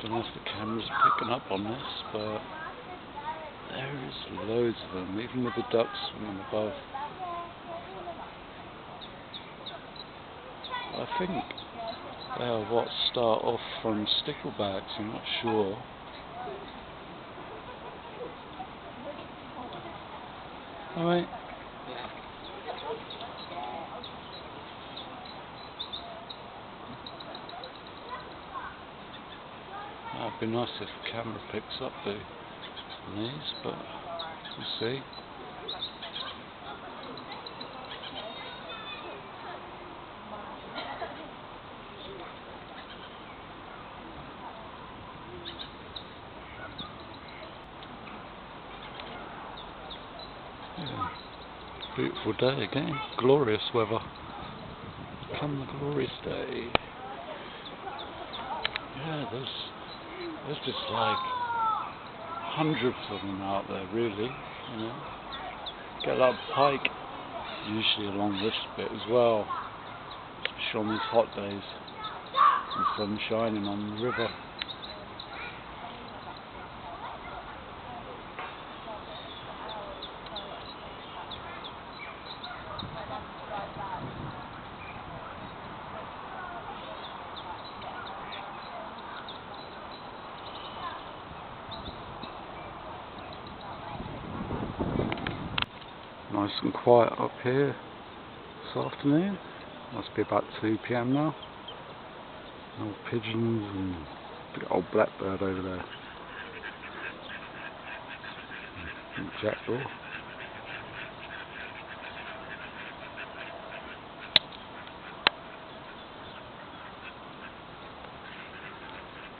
Don't know if the camera's picking up on this, but there is loads of them, even with the ducks swimming above. I think they are what start off from sticklebacks, I'm not sure. Alright. It'd be nice if the camera picks up these, but we'll see. Yeah. Beautiful day again, glorious weather. Come the glorious day. Yeah, there's just like hundreds of them out there, really. You know, get a lot of pike usually along this bit as well, especially on these hot days. The sun shining on the river. Nice and quiet up here this afternoon. Must be about 2 PM now. No pigeons and big old blackbird over there. And jackdaw.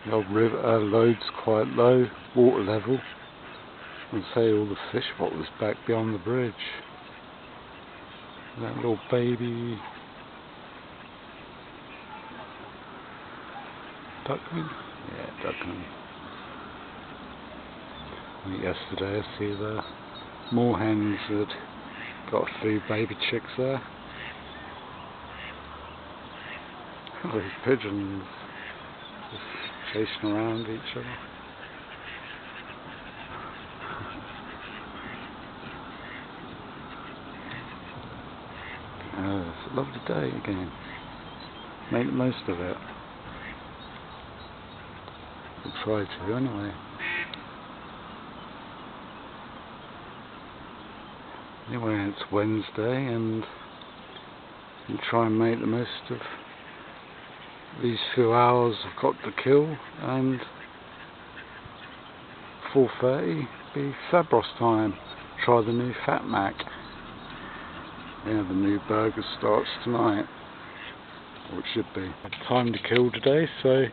The old river load's quite low, water level. I'd say all the fish bottles back beyond the bridge. That little baby duckling? Yeah, duckling. I think yesterday I see the moorhens had got a few baby chicks there. These pigeons just chasing around each other. It's a lovely day again. Make the most of it. We'll try to anyway. Anyway, it's Wednesday and you try and make the most of these few hours I've got to kill, and 4:30 be sabro time. Try the new Fat Mac. Yeah, the new burger starts tonight, or it should be. Time to kill today, so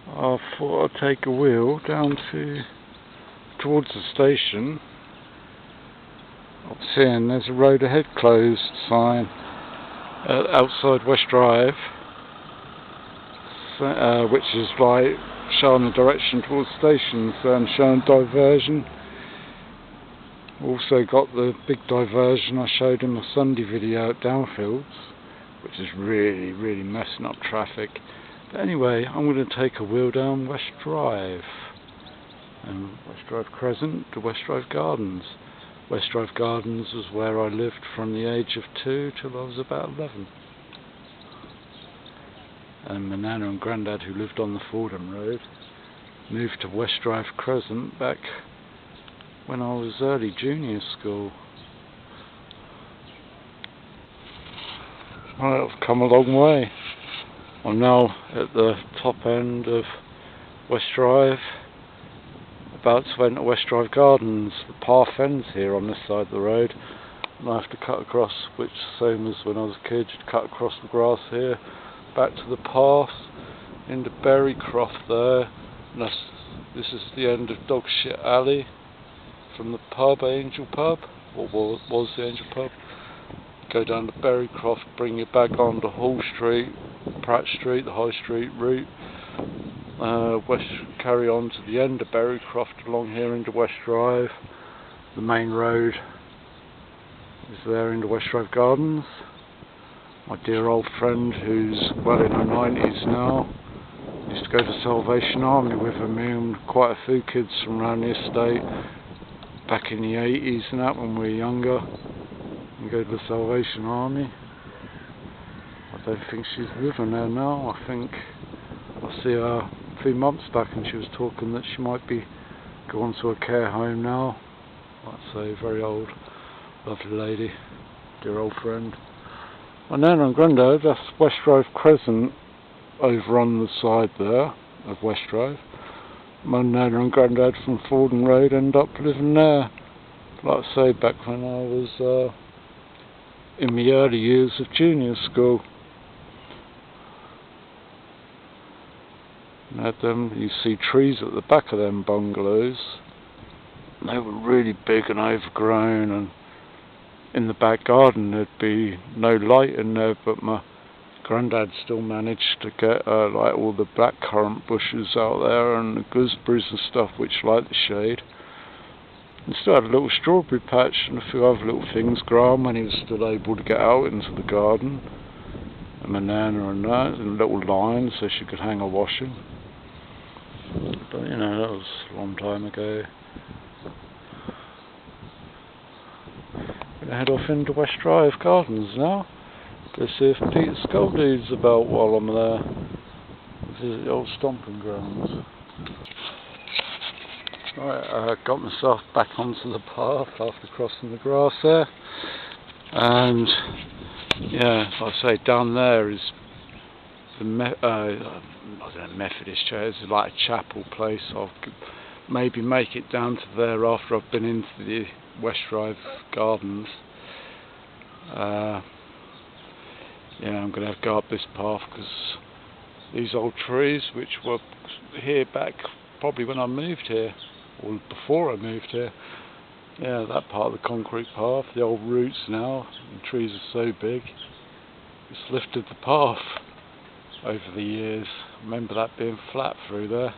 I thought I'd take a wheel down towards the station. Obviously, and there's a road ahead closed sign outside West Drive, which is like showing the direction towards the station, and showing diversion. Also got the big diversion I showed in my Sunday video at Downfields, which is really messing up traffic. But anyway, I'm going to take a wheel down West Drive, and West Drive Crescent to West Drive Gardens. West Drive Gardens was where I lived from the age of 2 till I was about 11. And my nana and granddad, who lived on the Fordham Road, moved to West Drive Crescent back when I was early junior school. Right, I've come a long way. I'm now at the top end of West Drive, about to enter West Drive Gardens. The path ends here on this side of the road, and I have to cut across, which same as when I was a kid, you'd cut across the grass here, back to the path, into Berrycroft there, and this is the end of Dog Shit Alley, from the pub, Angel Pub, or was the Angel Pub. Go down to Berrycroft, bring you back onto Hall Street, Pratt Street, the High Street route. Carry on to the end of Berrycroft along here into West Drive. The main road is there into West Drive Gardens. My dear old friend, who's well in her 90s now, used to go to Salvation Army with her, me and quite a few kids from around the estate back in the 80s and that, when we were younger, and go to the Salvation Army. I don't think she's living there now. I think I see her a few months back and she was talking that she might be going to a care home now. Like I say, very old, lovely lady, dear old friend. My Nana and Grandad, that's West Drive Crescent over on the side there of West Drive. My Nana and Grandad from Fordham Road end up living there. Like I say, back when I was in the early years of junior school. And had them, you see trees at the back of them bungalows. And they were really big and overgrown, and in the back garden there'd be no light in there, but my Grandad still managed to get like all the blackcurrant bushes out there and the gooseberries and stuff which like the shade. And still had a little strawberry patch and a few other little things growing when he was still able to get out into the garden. And my Nana and that, and little lines so she could hang her washing. But you know, that was a long time ago. I'm going to head off into West Drive Gardens now. Go see if Peter Scully's about while I'm there. Visit the old stomping grounds. Right, I got myself back onto the path after crossing the grass there. And yeah, like I say, down there is the Methodist church. It's like a chapel place. I'll maybe make it down to there after I've been into the West Drive Gardens. Yeah, I'm going to have to go up this path because these old trees, which were here back probably when I moved here, or before I moved here, yeah, that part of the concrete path, the old roots now, the trees are so big, it's lifted the path over the years. I remember that being flat through there,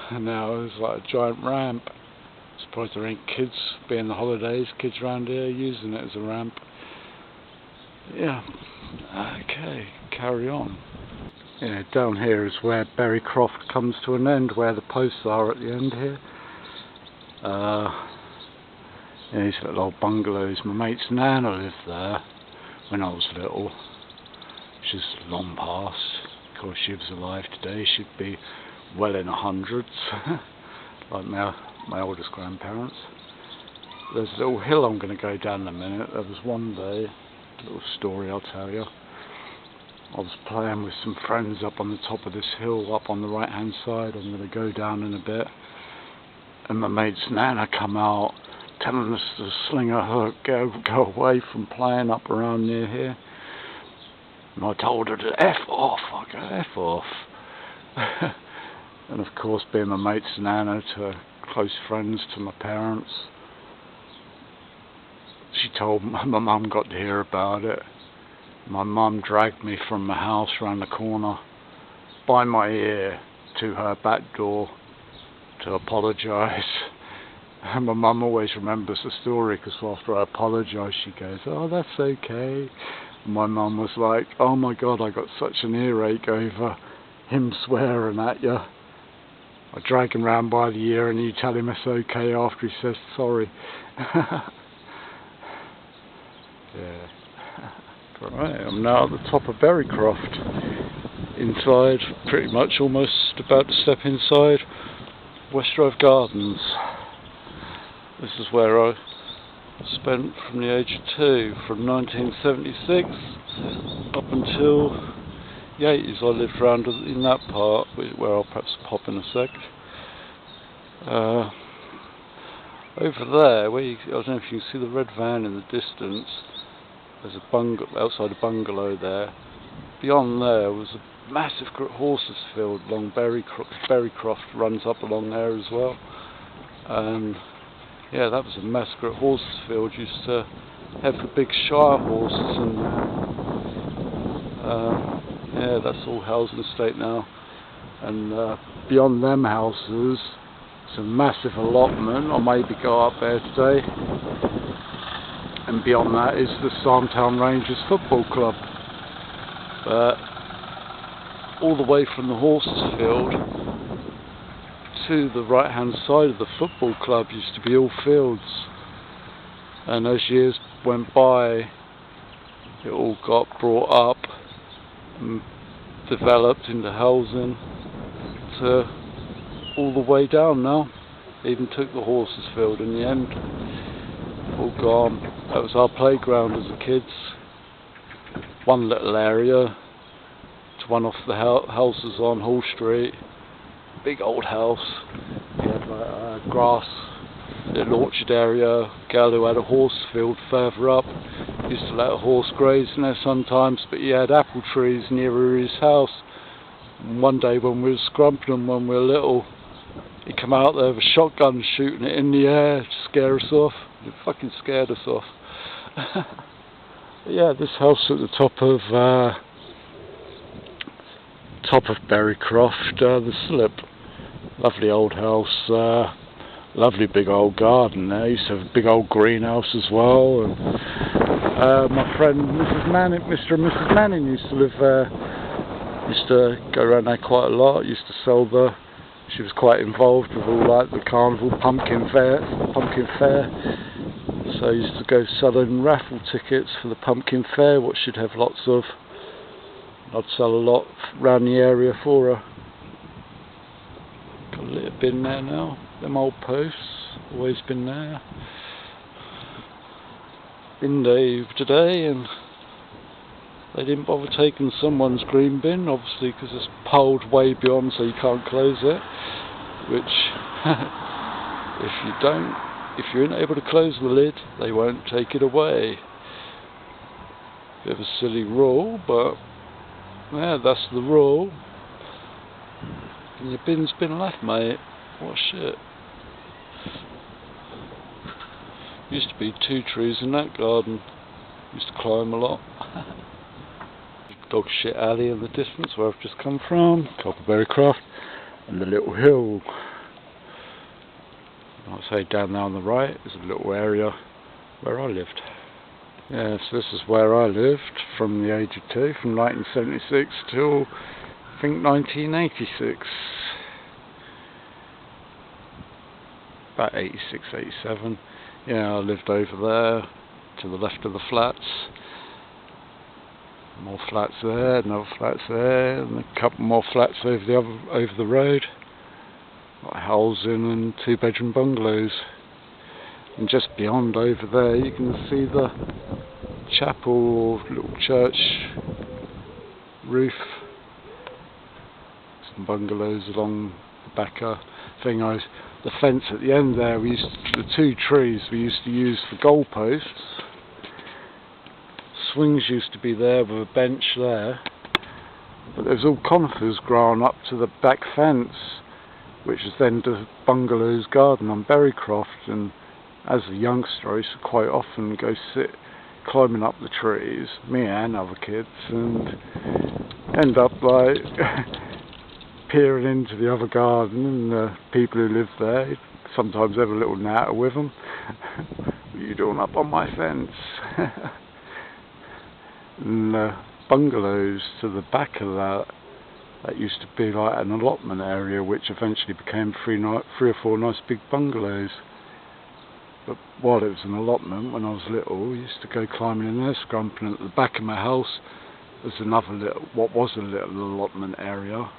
and now it's like a giant ramp. I'm surprised there ain't kids, being the holidays, kids around here using it as a ramp. Yeah, okay, carry on. Yeah, down here is where Berry Croft comes to an end, where the posts are at the end here. Yeah, these little old bungalows. My mate's Nana lived there when I was little. She's long past. Of course, she was alive today. She'd be well in the hundreds, like my oldest grandparents. There's a little hill I'm going to go down in a minute. There was one day, a little story I'll tell you. I was playing with some friends up on the top of this hill, up on the right hand side. I'm going to go down in a bit. And my mate's Nana come out, telling us to sling a hook, go away from playing up around near here. And I told her to F off, I go F off. And of course, being my mate's Nana to close friends to my parents, she told my mum got to hear about it. My mum dragged me from my house round the corner by my ear to her back door to apologise. And my mum always remembers the story because after I apologised she goes, "Oh, that's okay." And my mum was like, "Oh my God, I got such an earache over him swearing at you. I drag him round by the ear and you tell him it's okay after he says sorry." Yeah. Right, I'm now at the top of Berrycroft. Inside, pretty much almost about to step inside West Drive Gardens. This is where I spent from the age of 2, from 1976 up until the 80s. I lived around in that part, where I'll perhaps pop in a sec. Over there, where I don't know if you can see the red van in the distance. There's a outside a bungalow there. Beyond there was a massive horses field along Berrycroft runs up along there as well. And yeah, that was a massive horses field. Used to have the big Shire horses and yeah, that's all housing estate now. And beyond them houses, it's a massive allotment. I'll maybe go up there today. And beyond that is the Psalmtown Rangers Football Club. But all the way from the horses field to the right hand side of the football club used to be all fields, and as years went by it all got brought up and developed into housing to all the way down now. Even took the horses field in the end. All gone. That was our playground as a kids. One little area to one off the houses on Hall Street. Big old house. We had like a grass, little orchard area. Girl who had a horse field further up used to let a horse graze in there sometimes, but he had apple trees near his house. And one day when we were scrumping them when we were little, he come out there with a shotgun shooting it in the air to scare us off. It fucking scared us off. Yeah, this house at the top of Berrycroft, the Slip. Lovely old house, lovely big old garden there. Used to have a big old greenhouse as well. And, my friend Mr. and Mrs. Manning used to live there. Used to go around there quite a lot. Used to sell she was quite involved with all like the carnival pumpkin fair. So I used to go selling raffle tickets for the pumpkin fair, what she'd have lots of. I'd sell a lot around the area for her. Got a little bin there now. Them old posts, always been there. Bin day today, and they didn't bother taking someone's green bin, obviously, because it's poled way beyond, so you can't close it. Which, if you ain't able to close the lid, they won't take it away. Bit of a silly rule, but yeah, that's the rule. And your bin's been left, mate. What shit. Used to be 2 trees in that garden. Used to climb a lot. Dog shit alley in the distance where I've just come from, Berrycroft, and the little hill. I'd say down there on the right is a little area where I lived. Yeah, so this is where I lived from the age of 2, from 1976 till I think 1986. About 86, 87. Yeah, I lived over there to the left of the flats. More flats there, another flats there, and a couple more flats over the road. Got housing and 2-bedroom bungalows. And just beyond over there you can see the chapel or little church roof. Some bungalows along the back thing. The fence at the end there, the 2 trees we used to use for goalposts. Swings used to be there with a bench there, but there's all conifers growing up to the back fence, which is then the bungalow's garden on Berrycroft. And as a youngster I used to quite often go sit climbing up the trees, me and other kids, and end up like peering into the other garden, and the people who live there sometimes have a little natter with them. What are you doing up on my fence? And bungalows to the back of that used to be like an allotment area, which eventually became 3 or 4 nice big bungalows. But while it was an allotment, when I was little, I used to go climbing in there, scrumping. At the back of my house was what was a little allotment area,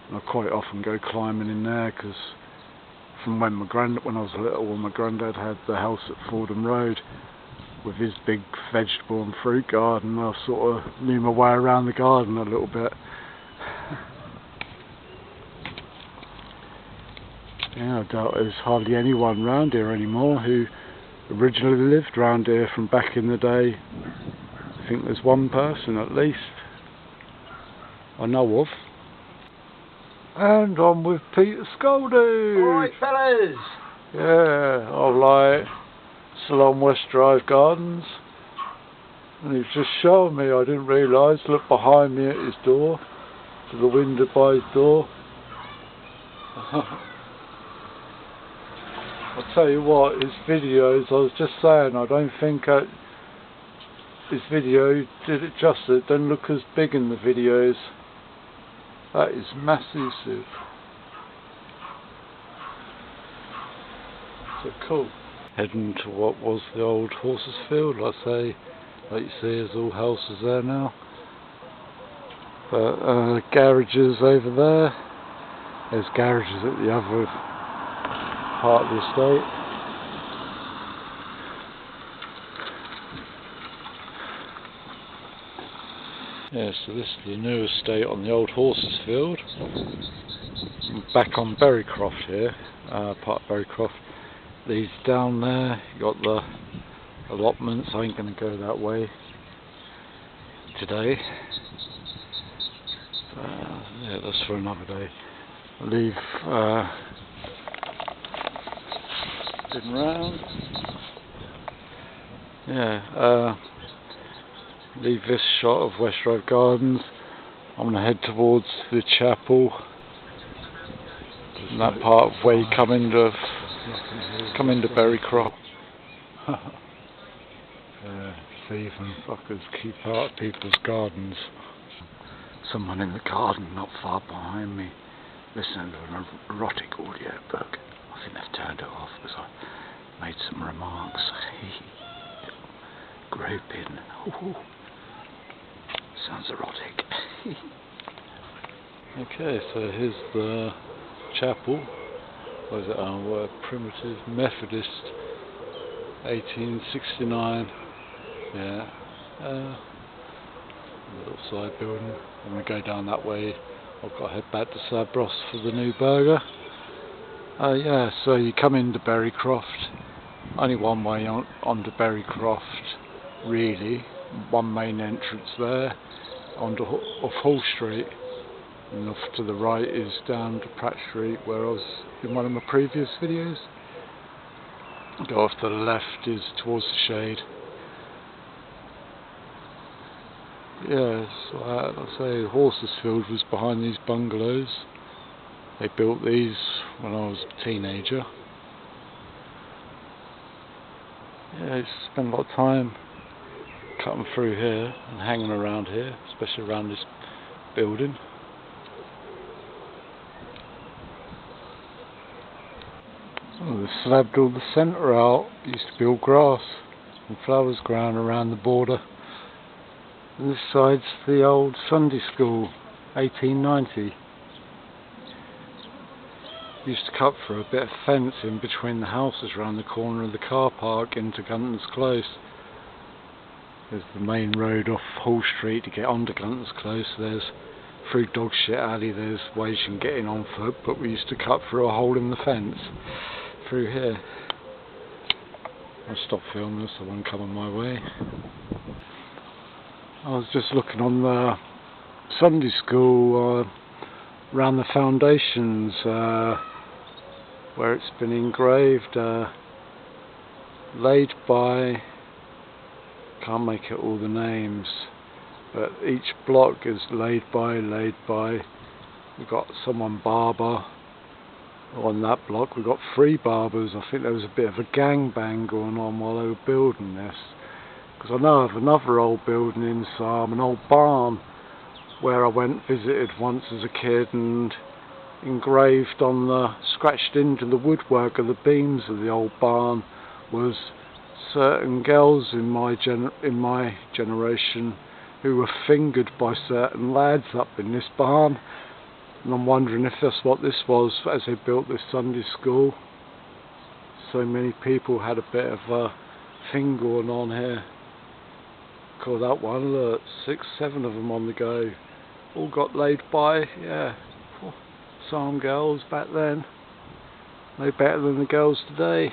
and I quite often go climbing in there, because from when I was little, when my granddad had the house at Fordham Road with his big vegetable and fruit garden, I sort of knew my way around the garden a little bit. Yeah, I doubt there's hardly anyone round here anymore who originally lived round here from back in the day. I think there's one person at least I know of. And I'm with Peter Scoldy. Alright fellas! Yeah, of like Salon West Drive Gardens. And he's just showing me, I didn't realise, look behind me at his door, to the window by his door. I'll tell you what, his videos, I was just saying, I don't think his video did it justice. It doesn't look as big in the videos. That is massive. So cool. Heading to what was the old horses field, like I say, like you see there's all houses there now. But garages over there. There's garages at the other part of the estate. Yeah, so this is the new estate on the old horses field. I'm back on Berrycroft here, part of Berrycroft. These down there, you got the allotments. I ain't going to go that way today. Yeah, that's for another day. I'll leave spin round. Yeah, leave this shot of West Drive Gardens. I'm going to head towards the chapel. And that part of where you come into Berrycroft. Thieving fuckers keep out of people's gardens. Someone in the garden not far behind me listening to an erotic audio book. I think they've turned it off because I made some remarks. Groping. Ooh. Sounds erotic. Okay, so here's the chapel. What is it? Primitive Methodist, 1869. Yeah. Little side building. I'm going to go down that way. I've got to head back to Sabros for the new burger. Yeah, so you come into Berrycroft. Only one way onto Berrycroft, really. One main entrance there, off Hall Street. And off to the right is down to Pratt Street, where I was in one of my previous videos. Go off to the left is towards the shade. Yeah, so I say Horsersfield was behind these bungalows. They built these when I was a teenager. Yeah, I spent a lot of time cutting through here and hanging around here, especially around this building. Oh, they slabbed all the centre out. It used to be all grass and flowers growing around the border. And this side's the old Sunday school, 1890. Used to cut through a bit of fence in between the houses around the corner of the car park into Gunton's Close. There's the main road off Hall Street to get onto Gunton's Close. There's through Dog Shit Alley, there's ways you can get in on foot, but we used to cut through a hole in the fence through here. I'll stop filming this, I won't come on my way. I was just looking on the Sunday school around the foundations where it's been engraved, laid by, can't make it all the names, but each block is laid by. We've got someone barber on that block. We've got 3 barbers. I think there was a bit of a gangbang going on while they were building this. Because I know of another old building in Sarm, an old barn, where I went visited once as a kid, and engraved on scratched into the woodwork of the beams of the old barn was certain girls in my generation who were fingered by certain lads up in this barn. And I'm wondering if that's what this was as they built this Sunday school. So many people had a bit of a thing going on here. Call that one, look, 6, 7 of them on the go. All got laid by, yeah. Some girls back then. No better than the girls today.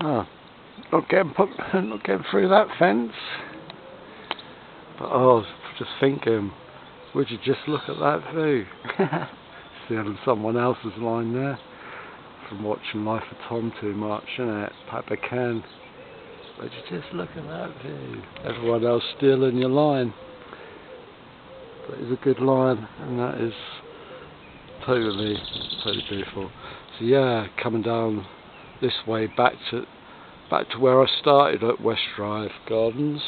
Oh, not getting through that fence. But I was just thinking, would you just look at that view? Stealing someone else's line there. From watching Life of Tom too much, innit? Perhaps I can. But you just look at that view. Everyone else stealing your line. That is a good line, and that is totally beautiful. So yeah, coming down this way back to where I started at West Drive Gardens.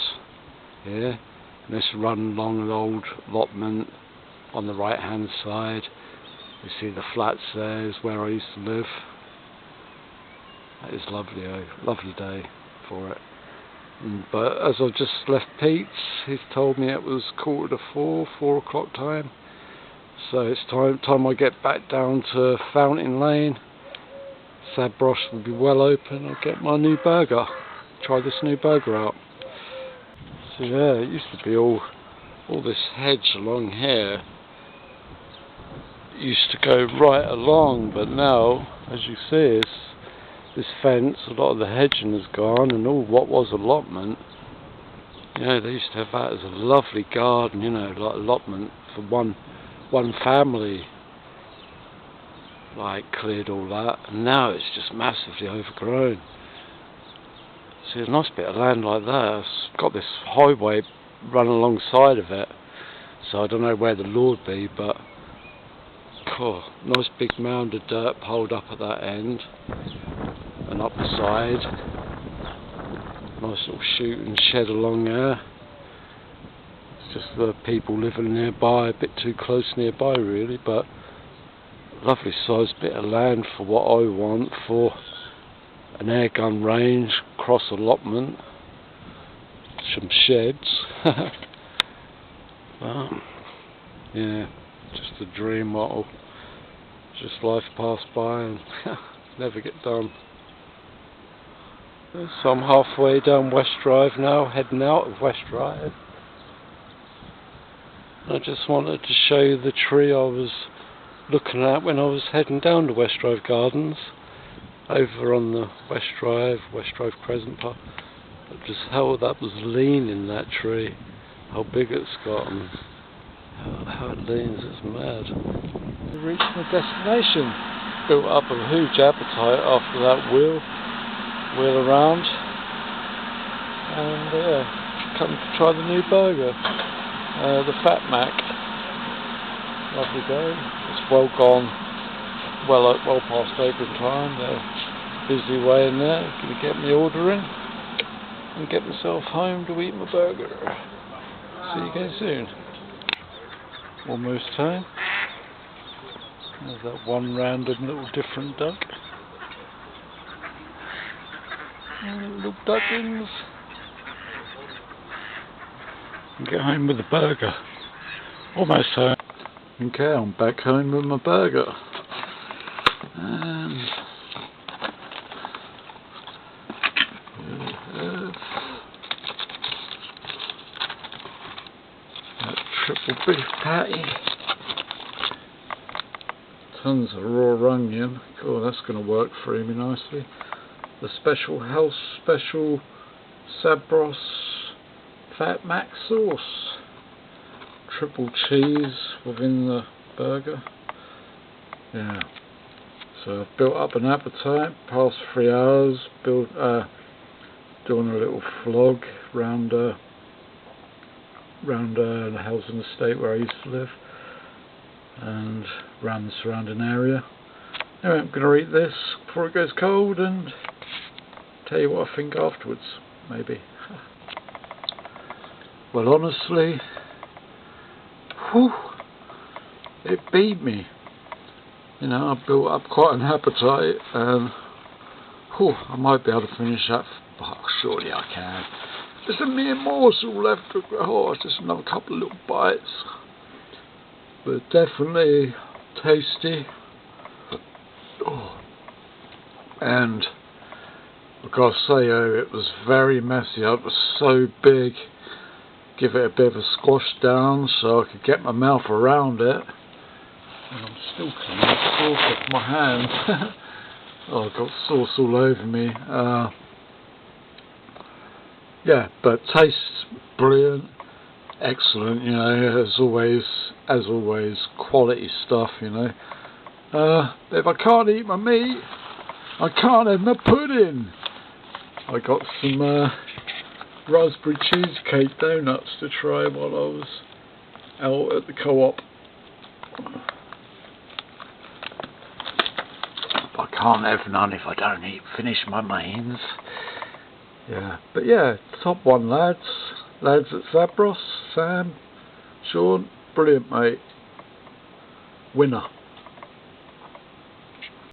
here, and this run along an old allotment on the right hand side. You see the flats there is where I used to live. That is lovely, lovely day for it. But as I've just left Pete's, he's told me it was 3:45, 4 o'clock time. So it's time I get back down to Fountain Lane. Sabro will be well open. I'll get my new burger. Try this new burger out. So yeah, it used to be all this hedge along here. It used to go right along, but now, as you see, this fence, a lot of the hedging has gone, and all what was allotment. You know, they used to have that as a lovely garden, you know, like allotment for one family. Like cleared all that, and now it's just massively overgrown. See, a nice bit of land like that. It's got this highway run alongside of it, so I don't know where the Lord be, but nice big mound of dirt piled up at that end and up the side. Nice little shooting shed along there. It's just the people living nearby, a bit too close nearby really, but lovely sized bit of land for what I want for an air gun range, cross allotment, some sheds. But, yeah, just a dream model. Just life pass by and never get done. So I'm halfway down West Drive now, heading out of West Drive. I just wanted to show you the tree I was looking at when I was heading down to West Drive Gardens, over on the West Drive Crescent Park. Just how that was leaning, that tree, how big it's got and how it leans, it's mad. We reached my destination. Built up a huge appetite after that wheel around, and come to try the new burger, the Fat Mac. Lovely day. It's well gone, well past open time. They're busy way in there. Gonna get me order in and get myself home to eat my burger. See you again soon. Almost home. There's that one random little different duck. Little ducklings. And get home with the burger. Almost home. Okay, I'm back home with my burger. And that triple beef patty. Tons of raw onion. Cool, that's going to work for me nicely. The special Sabros Fat Mac sauce. Triple cheese within the burger. Yeah. So I've built up an appetite. Past 3 hours, doing a little vlog round the housing estate where I used to live, and around the surrounding area. Anyway, I'm going to eat this before it goes cold and tell you what I think afterwards, maybe. Well, honestly, it beat me. You know, I built up quite an appetite, and I might be able to finish that. But surely I can. Just a mere morsel left. Just another couple of little bites. But definitely tasty. And I've got to say, it was very messy. It was so big. Give it a bit of a squash down so I could get my mouth around it. And I'm still cleaning the sauce off my hands. I've got sauce all over me. Yeah, but tastes brilliant, excellent. You know, as always, quality stuff. You know, if I can't eat my meat, I can't have my pudding. I got some raspberry cheesecake donuts to try while I was out at the co-op. I can't have none if I don't finish my mains. Yeah, but yeah, top one, lads. Lads at Sabros, Sam, Sean, brilliant mate. Winner.